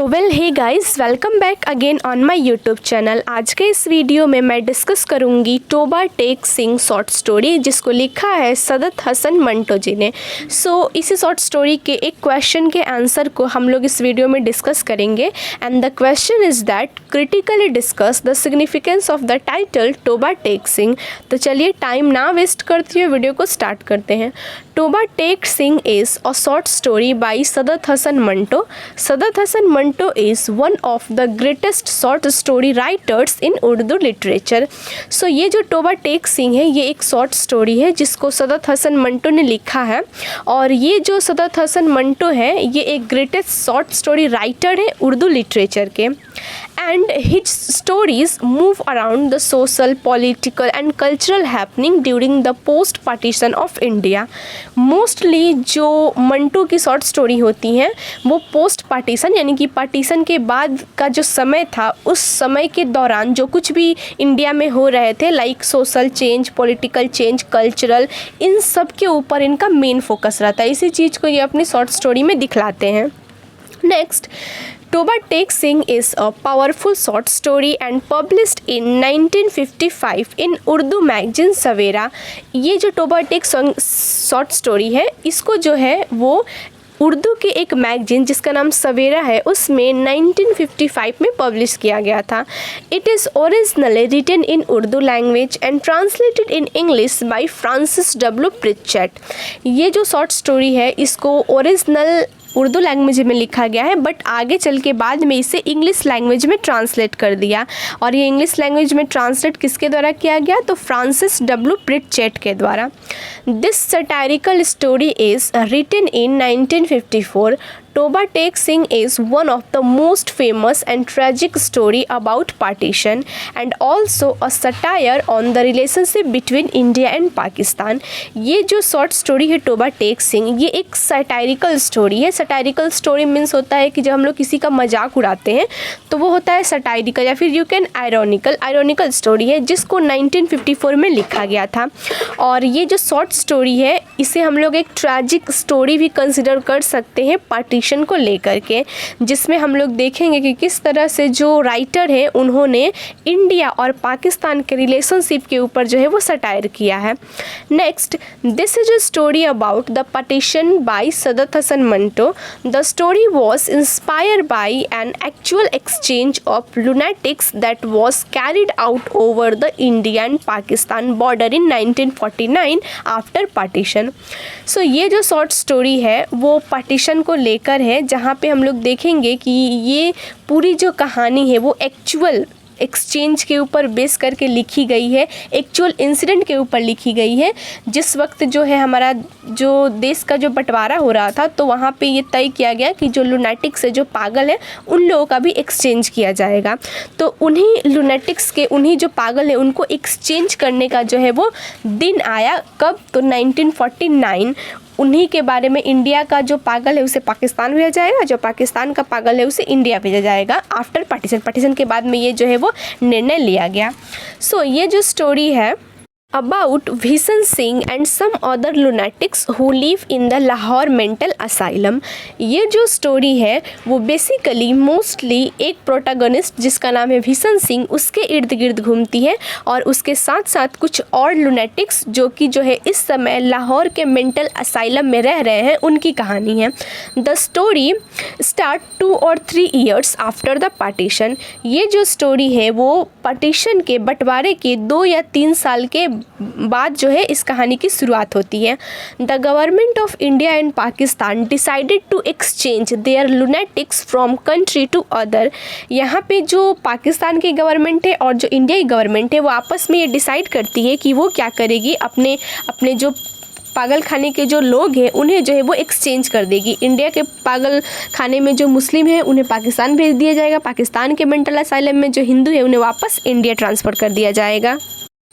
So hey guys, welcome back again on my YouTube channel. आज के इस video में मैं डिस्कस करूंगी तोबा टेक सिंह शॉर्ट स्टोरी, जिसको लिखा है सदत हसन मंटो जी ने। इसी शॉर्ट स्टोरी के एक क्वेश्चन के आंसर को हम लोग इस वीडियो में डिस्कस करेंगे। And the question is that critically discuss the significance of the title तोबा टेक सिंह। तो चलिए टाइम ना वेस्ट करते हुए वीडियो को स्टार्ट करते हैं। Toba Tek Singh is a short story by Saadat Hasan Manto. Saadat Hasan Manto is one of the greatest short story writers in Urdu literature. ये जो तोबा टेक सिंह है, ये एक शॉर्ट स्टोरी है जिसको सदत हसन मंटो ने लिखा है। और ये जो सदत हसन मंटो है, ये एक ग्रेटेस्ट शॉर्ट स्टोरी राइटर है उर्दू लिटरेचर के। And his stories move around the social, political and cultural happening during the post partition of India. Mostly जो मंटो की शॉर्ट स्टोरी होती हैं वो पोस्ट पार्टीशन यानी कि पार्टीशन के बाद का जो समय था, उस समय के दौरान जो कुछ भी इंडिया में हो रहे थे, like social change, political change, cultural, इन सब के ऊपर इनका मेन फोकस रहता है। इसी चीज़ को ये अपनी शॉर्ट स्टोरी में दिखलाते हैं। Next, Toba Tek Singh is a powerful short story and published in 1955 in Urdu magazine सवेरा। ये जो टोबा टेक शॉर्ट स्टोरी है, इसको जो है वो उर्दू के एक मैगजीन जिसका नाम सवेरा है, उसमें 1955 में पब्लिश किया गया था। It is originally written in Urdu language and translated in English by Francis W Pritchett. ये जो शॉर्ट स्टोरी है, इसको ओरिजिनल उर्दू लैंग्वेज में लिखा गया है, बट आगे चल के बाद में इसे इंग्लिश लैंग्वेज में ट्रांसलेट कर दिया। और ये इंग्लिश लैंग्वेज में ट्रांसलेट किसके द्वारा किया गया? तो फ्रांसिस डब्ल्यू प्रिचेट के द्वारा। This satirical story is written in 1954। Toba Tek Singh is one of the most famous and tragic story about partition and also a satire on the relationship between India and Pakistan। ये जो short story है Toba Tek Singh, ये एक satirical story है। Satirical story means होता है कि जब हम लोग किसी का मजाक उड़ाते हैं तो वो होता है सटायरिकल, या फिर यू कैन आयरॉनिकल स्टोरी है, जिसको 1954 में लिखा गया था। और ये जो शॉर्ट स्टोरी है, इसे हम लोग एक ट्रैजिक स्टोरी भी कंसिडर कर सकते हैं पार्टीशन को लेकर के, जिसमें हम लोग देखेंगे कि किस तरह से जो राइटर हैं उन्होंने इंडिया और पाकिस्तान के रिलेशनशिप के ऊपर जो है वो सटायर किया है। Next, this is a story about the partition by Saadat Hasan Manto. The story was inspired by an actual exchange of lunatics that was carried out over the India and Pakistan border in 1949 after partition. ये जो short story है वो partition को लेकर है, जहाँ पे हम लोग देखेंगे कि ये पूरी जो कहानी है वो एक्चुअल एक्सचेंज के ऊपर बेस करके लिखी गई है, एक्चुअल इंसिडेंट के ऊपर लिखी गई है। जिस वक्त जो है हमारा जो देश का जो बंटवारा हो रहा था, तो वहाँ पे ये तय किया गया कि जो लुनेटिक्स है, जो पागल है, उन लोगों का भी एक्सचेंज किया जाएगा। तो उन्हीं लुनेटिक्स के, उन्हीं जो पागल है, उनको एक्सचेंज करने का जो है वो दिन आया। कब? तो 1949। उन्हीं के बारे में इंडिया का जो पागल है उसे पाकिस्तान भेजा जाएगा, जो पाकिस्तान का पागल है उसे इंडिया भेजा जाएगा आफ्टर पार्टीशन के बाद में ये जो है वो निर्णय लिया गया। ये जो स्टोरी है about Bishan Singh and some other lunatics who live in the Lahore mental asylum. ये जो स्टोरी है वो बेसिकली मोस्टली एक प्रोटैगनिस्ट जिसका नाम है भीषण सिंह, उसके इर्द गिर्द घूमती है, और उसके साथ साथ कुछ और लुनेटिक्स जो कि जो है इस समय लाहौर के मेंटल असाइलम में रह रहे हैं, उनकी कहानी है। The story start 2 or 3 years after the partition. ये जो स्टोरी है वो पार्टीशन के, बंटवारे के 2 या 3 साल के बाद जो है इस कहानी की शुरुआत होती है। The government of India and Pakistan decided to exchange their lunatics from country to other. यहाँ पे जो पाकिस्तान की गवर्नमेंट है और जो इंडिया की गवर्नमेंट है, वो आपस में ये डिसाइड करती है कि वो क्या करेगी, अपने अपने जो पागल खाने के जो लोग हैं उन्हें जो है वो एक्सचेंज कर देगी। इंडिया के पागल खाने में जो मुस्लिम हैं उन्हें पाकिस्तान भेज दिया जाएगा, पाकिस्तान के मेंटल असाइलम में जो हिंदू है उन्हें वापस इंडिया ट्रांसफ़र कर दिया जाएगा।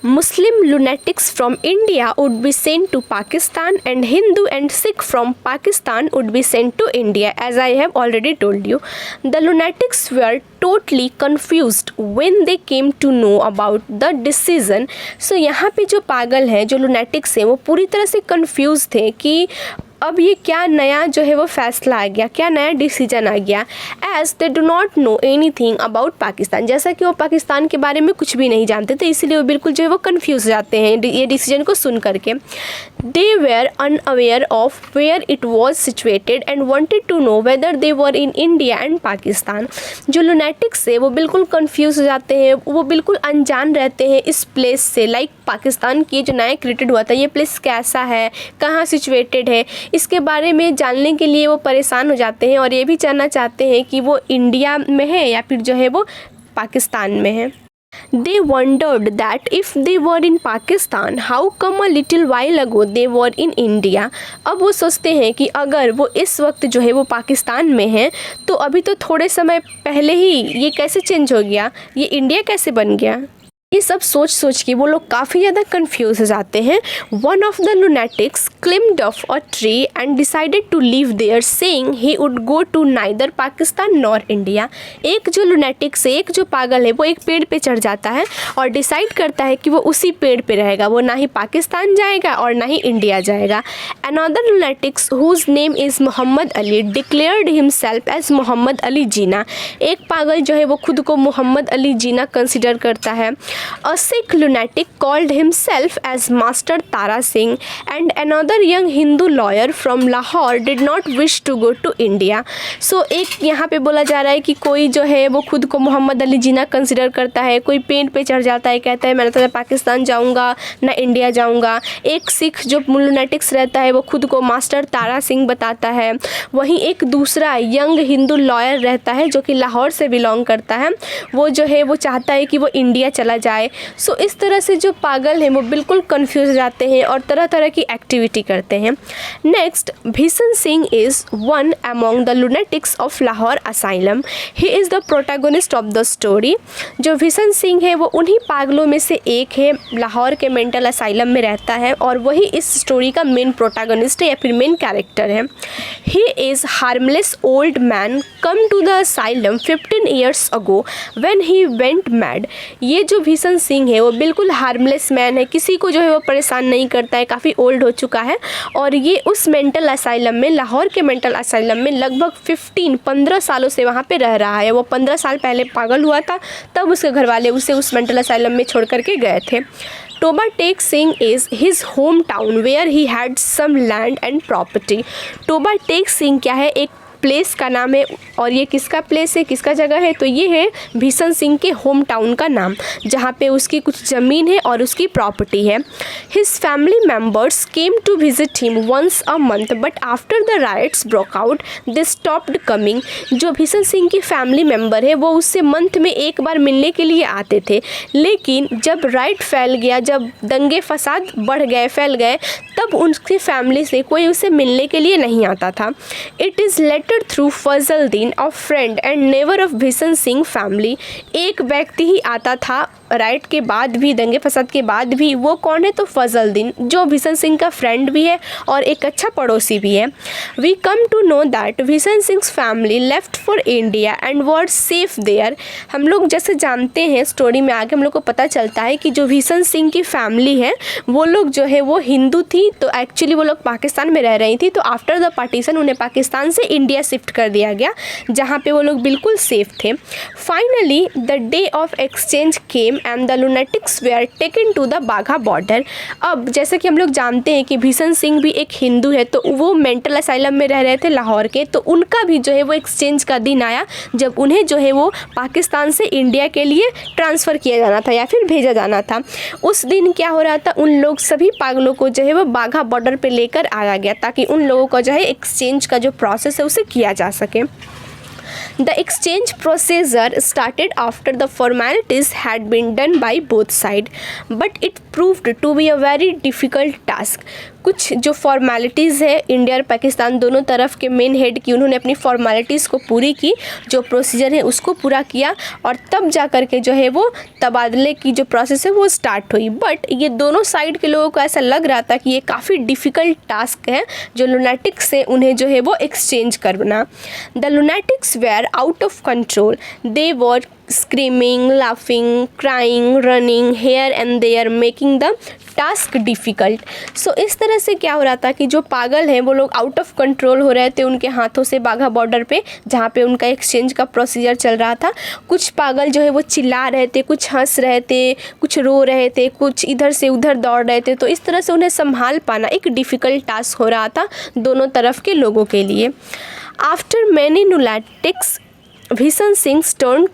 Muslim lunatics from India would be sent to Pakistan and Hindu and Sikh from Pakistan would be sent to India, as I have already told you. The lunatics were totally confused when they came to know about the decision. So यहाँ पे जो पागल हैं, जो lunatics हैं, वो पूरी तरह से confused थे कि अब ये क्या नया जो है वो फैसला आ गया, क्या नया डिसीजन आ गया, as they do not know anything about Pakistan, जैसा कि वो पाकिस्तान के बारे में कुछ भी नहीं जानते थे, इसीलिए वो बिल्कुल जो है वो कन्फ्यूज़ जाते हैं ये डिसीजन को सुन करके। They were unaware of where it was situated and wanted to know whether they were in India and Pakistan. जो लुनेटिक्स है वो बिल्कुल कन्फ्यूज़ हो जाते हैं, वो बिल्कुल अनजान रहते हैं इस प्लेस से, लाइक पाकिस्तान की जो नया क्रिएटेड हुआ था ये प्लेस कैसा है, कहाँ सिचुएटेड है, इसके बारे में जानने के लिए वो परेशान हो जाते हैं और ये भी जानना चाहते हैं कि वो इंडिया में है या फिर जो है वो पाकिस्तान में है। They wondered that if they were in Pakistan, how come a little while ago they were in India? अब वो सोचते हैं कि अगर वो इस वक्त जो है वो पाकिस्तान में हैं तो अभी तो थोड़े समय पहले ही ये कैसे चेंज हो गया, ये इंडिया कैसे बन गया। ये सब सोच सोच के वो लोग काफ़ी ज़्यादा कंफ्यूज हो जाते हैं। One of the lunatics climbed of a tree and decided to live there saying he would go to neither Pakistan nor India. एक जो लुनेटिक्स है, एक जो पागल है, वो एक पेड़ पे चढ़ जाता है और डिसाइड करता है कि वो उसी पेड़ पे रहेगा, वो ना ही पाकिस्तान जाएगा और ना ही इंडिया जाएगा। Another lunatics whose name is Mohammad Ali declared himself as Mohammad Ali Jinnah. एक पागल जो है वो खुद को मोहम्मद अली जीना कंसिडर करता है। A Sikh lunatic called himself as Master Tara Singh and another young Hindu lawyer from Lahore did not wish to go to India. So एक यहाँ पे बोला जा रहा है कि कोई जो है वो खुद को मोहम्मद अली जीना कंसिडर करता है, कोई पेड़ पे चढ़ जाता है, कहता है मैं ना पाकिस्तान जाऊँगा ना इंडिया जाऊँगा। एक सिख जो लुनेटिक्स रहता है वो खुद को मास्टर तारा सिंह बताता है। वहीं एक दूसरा यंग हिंदू लॉयर रहता है जो कि लाहौर से बिलोंग करता है, वो जो है वो चाहता है कि वो इंडिया चला जाए। सो इस तरह से जो पागल हैं वो बिल्कुल कंफ्यूज हो जाते हैं और तरह तरह की एक्टिविटी करते हैं। Next, Bishan Singh is one among the lunatics of Lahore asylum. He is the protagonist of the story. जो भीषण सिंह है वो उन्हीं पागलों में से एक है, लाहौर के मेंटल असाइलम में रहता है और वही इस स्टोरी का मेन प्रोटैगनिस्ट है या फिर मेन कैरेक्टर है। He is harmless old man come to the asylum 15 years ago when he went mad. ये जो भीषण सिंह है वो बिल्कुल हार्मलेस मैन है, किसी को जो है वो परेशान नहीं करता है, काफ़ी ओल्ड हो चुका है और ये उस मेंटल असाइलम में, लाहौर के मेंटल असाइलम में लगभग 15 सालों से वहाँ पे रह रहा है। वो 15 साल पहले पागल हुआ था, तब उसके घर वाले उसे उस मेंटल असाइलम में छोड़ करके गए थे। Toba Tek Singh is his home town where he had some land and property. Toba Tek Singh क्या है, एक प्लेस का नाम है और ये किसका प्लेस है, किसका जगह है, तो ये है भीषण सिंह के होम टाउन का नाम, जहाँ पे उसकी कुछ ज़मीन है और उसकी प्रॉपर्टी है। His family members came to visit him once a month but after the riots broke out they stopped coming. जो भीषण सिंह की फैमिली मेम्बर है वो उससे मंथ में एक बार मिलने के लिए आते थे, लेकिन जब राइट फैल गया, जब दंगे फसाद बढ़ गए, फैल गए, तब उनकी फैमिली से कोई उसे मिलने के लिए नहीं आता था। It is letter through Fazluddin a friend and neighbour of Bishan Singh family. एक व्यक्ति ही आता था राइट के बाद भी, दंगे फसाद के बाद भी। वो कौन है, तो फजलुद्दीन, जो भीषण सिंह का फ्रेंड भी है और एक अच्छा पड़ोसी भी है। We come to know that Bishan Singh family left for India and were safe there. हम लोग जैसे जानते हैं स्टोरी में आगे हम लोग को पता चलता है कि जो भीषण सिंह की फैमिली है वो लोग जो है वो हिंदू थी, तो एक्चुअली वो लोग पाकिस्तान में रह रही थी, तो आफ्टर द पार्टीशन उन्हें पाकिस्तान से इंडिया शिफ्ट कर दिया गया जहाँ पे वो लोग बिल्कुल सेफ थे। Finally the day of exchange came and the lunatics were taken to the Wagah border. अब जैसे कि हम लोग जानते हैं कि भीषण सिंह भी एक हिंदू है, तो वो मेंटल असाइलम में रह रहे थे लाहौर के, तो उनका भी जो है वो एक्सचेंज का दिन आया जब उन्हें जो है वो पाकिस्तान से इंडिया के लिए ट्रांसफ़र किया जाना था या फिर भेजा जाना था। उस दिन क्या हो रहा था, उन लोग सभी पागलों को जो है वो बाघा बॉर्डर पे लेकर आया गया ताकि उन लोगों को जो है एक्सचेंज का जो प्रोसेस है उसे किया जा सके। The exchange procedure started after the formalities had been done by both sides, but it proved to be a very difficult task. कुछ जो फॉर्मेलिटीज़ है इंडिया और पाकिस्तान दोनों तरफ के मेन हेड की, उन्होंने अपनी फॉर्मेलिटीज़ को पूरी की, जो प्रोसीजर है उसको पूरा किया और तब जा कर के जो है वो तबादले की जो प्रोसेस है वो स्टार्ट हुई। बट ये दोनों साइड के लोगों को ऐसा लग रहा था कि ये काफ़ी डिफ़िकल्ट टास्क है जो लुनेटिक्स से उन्हें जो है वो एक्सचेंज करना। The lunatics were out of control. They were screaming, laughing, crying, running here and there, making the task difficult. So इस तरह से क्या हो रहा था कि जो पागल हैं वो लोग आउट ऑफ कंट्रोल हो रहे थे उनके हाथों से बाघा बॉर्डर पे, जहाँ पे उनका एक्सचेंज का प्रोसीजर चल रहा था. कुछ पागल जो है वो चिल्ला रहे थे, कुछ हंस रहे थे, कुछ रो रहे थे, कुछ इधर से उधर दौड़ रहे थे. तो इस तरह से उन्हें संभाल पाना एक डिफ़िकल्ट टास्क हो रहा था दोनों तरफ के लोगों के लिए. After many lunatics Bishan Singh turn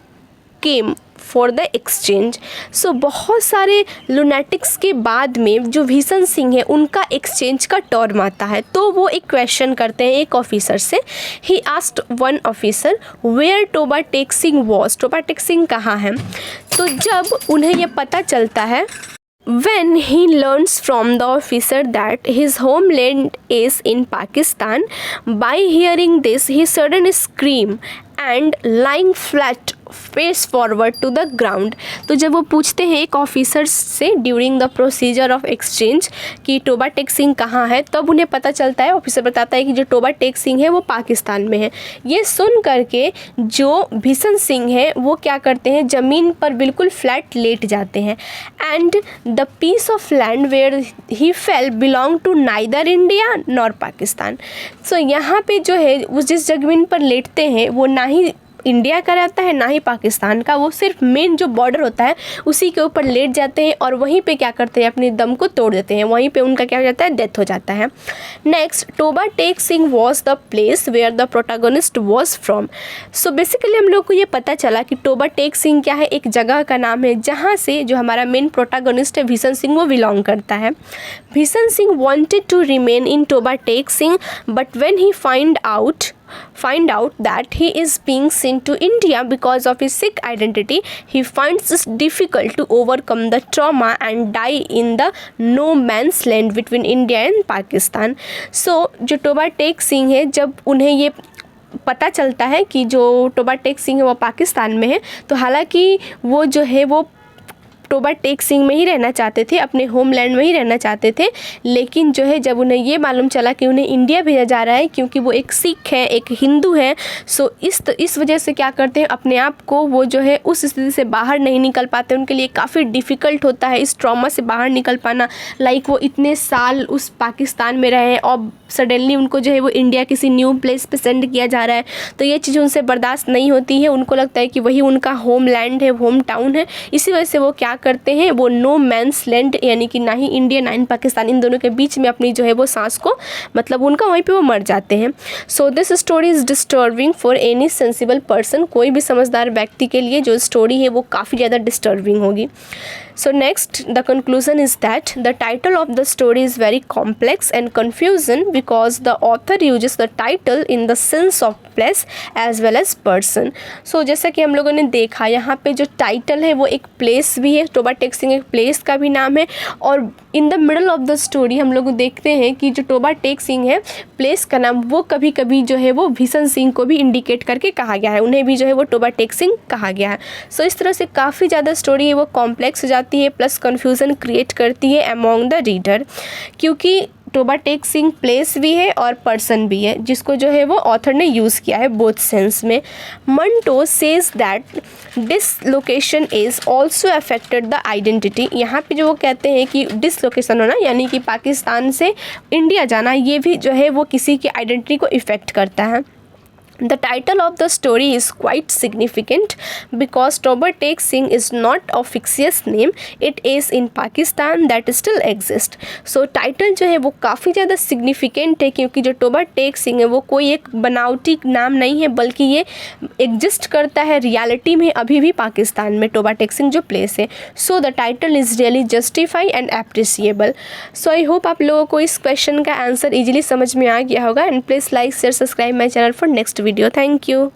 came for the exchange. So बहुत सारे लुनेटिक्स के बाद में जो भीषण सिंह है उनका एक्सचेंज का टर्म आता है. तो वो एक क्वेश्चन करते हैं एक ऑफिसर से. He asked one officer where Toba Tek Singh was. Toba Tek Singh कहाँ है. तो जब उन्हें ये पता चलता है, when he learns from the officer that his homeland is in Pakistan, by hearing this he suddenly scream and lying flat face forward to the ground. तो जब वो पूछते हैं एक ऑफिसर से during the procedure of exchange कि टोबा टेक सिंह कहाँ है, तब उन्हें पता चलता है, ऑफिसर बताता है कि जो टोबा टेक सिंह है वो पाकिस्तान में है. ये सुन करके जो भीषण सिंह है वो क्या करते हैं, ज़मीन पर बिल्कुल फ्लैट लेट जाते हैं. And the piece of land where he fell belong to neither India nor Pakistan. So यहाँ पे जो है उस जिस ज़मीन पर लेटते हैं वो ना ही इंडिया का रहता है ना ही पाकिस्तान का, वो सिर्फ मेन जो बॉर्डर होता है उसी के ऊपर लेट जाते हैं और वहीं पे क्या करते हैं, अपने दम को तोड़ देते हैं. वहीं पे उनका क्या हो जाता है, डेथ हो जाता है. Next, Toba Tek Singh was the place where the protagonist was from. So basically हम लोग को ये पता चला कि टोबा टेक सिंह क्या है, एक जगह का नाम है जहाँ से जो हमारा मेन प्रोटागोनिस्ट है भीषण सिंह वो बिलोंग करता है. Bishan Singh wanted to remain in Toba Tek Singh, but when he find out that he is being sent to India because of his Sikh identity, he finds it difficult to overcome the trauma and die in the no man's land between India and Pakistan. So जो Toba Tek Singh है, जब उन्हें ये पता चलता है कि जो टोबा टेक सिंह है वो पाकिस्तान में है, तो हालांकि वो जो है वो टोबा टेक सिंह में ही रहना चाहते थे, अपने होमलैंड में ही रहना चाहते थे. लेकिन जो है जब उन्हें ये मालूम चला कि उन्हें इंडिया भेजा जा रहा है क्योंकि वो एक सिख है, एक हिंदू है, सो इस वजह से क्या करते हैं, अपने आप को वो जो है उस स्थिति से बाहर नहीं निकल पाते. उनके लिए काफ़ी डिफ़िकल्ट होता है इस ट्रॉमा से बाहर निकल पाना. लाइक वो इतने साल उस पाकिस्तान में रहे और सडनली उनको जो है वो इंडिया किसी न्यू प्लेस पे सेंड किया जा रहा है, तो ये चीज़ उनसे बर्दाश्त नहीं होती है. उनको लगता है कि वही उनका होमलैंड है, होम टाउन है. इसी वजह से वो क्या करते हैं, वो नो मैंस लैंड यानी कि ना ही इंडिया ना ही पाकिस्तान, इन दोनों के बीच में अपनी जो है वो सांस को, मतलब उनका वहीं पे वो मर जाते हैं. So this story is disturbing for any sensible person. कोई भी समझदार व्यक्ति के लिए जो स्टोरी है वो काफ़ी ज़्यादा डिस्टर्बिंग होगी. So next, the conclusion is that the title of the story is very complex and confusing because the author uses the title in the sense of place as well as person. So जैसा कि हम लोगों ने देखा, यहाँ पे जो title है वो एक प्लेस भी है, टोबा टेक सिंह एक प्लेस का भी नाम है, और in the middle of the story हम लोग देखते हैं कि जो टोबा टेक सिंह है प्लेस का नाम, वो कभी कभी जो है वो भीषण सिंह को भी इंडिकेट करके कहा गया है, उन्हें भी जो है वो टोबा टेक सिंह कहा गया है. सो इस तरह से काफ़ी ज़्यादा स्टोरी है वो कॉम्प्लेक्स हो जाती है, प्लस कन्फ्यूज़न क्रिएट करती है अमॉन्ग द रीडर, क्योंकि टोबा टेक सिंह प्लेस भी है और पर्सन भी है, जिसको जो है वो ऑथर ने यूज़ किया है बोथ सेंस में. Manto says that dislocation is also affected the identity. यहाँ पे जो वो कहते हैं कि डिसलोकेशन होना यानी कि पाकिस्तान से इंडिया जाना, ये भी जो है वो किसी की आइडेंटिटी को इफ़ेक्ट करता है. The title of the story is quite significant because Toba Tek Singh is not a fictitious name. It is in Pakistan that still exists. So title जो है वो काफ़ी ज़्यादा significant है, क्योंकि जो टोबा टेक सिंह है वो कोई एक बनावटी नाम नहीं है, बल्कि ये एग्जिस्ट करता है रियलिटी में अभी भी पाकिस्तान में, टोबा टेक सिंह जो प्लेस है. So the title is really justified and appreciable. So I hope आप लोगों को इस क्वेश्चन का आंसर इजीली समझ में आ गया होगा. And please like share subscribe my channel for next video. Thank you.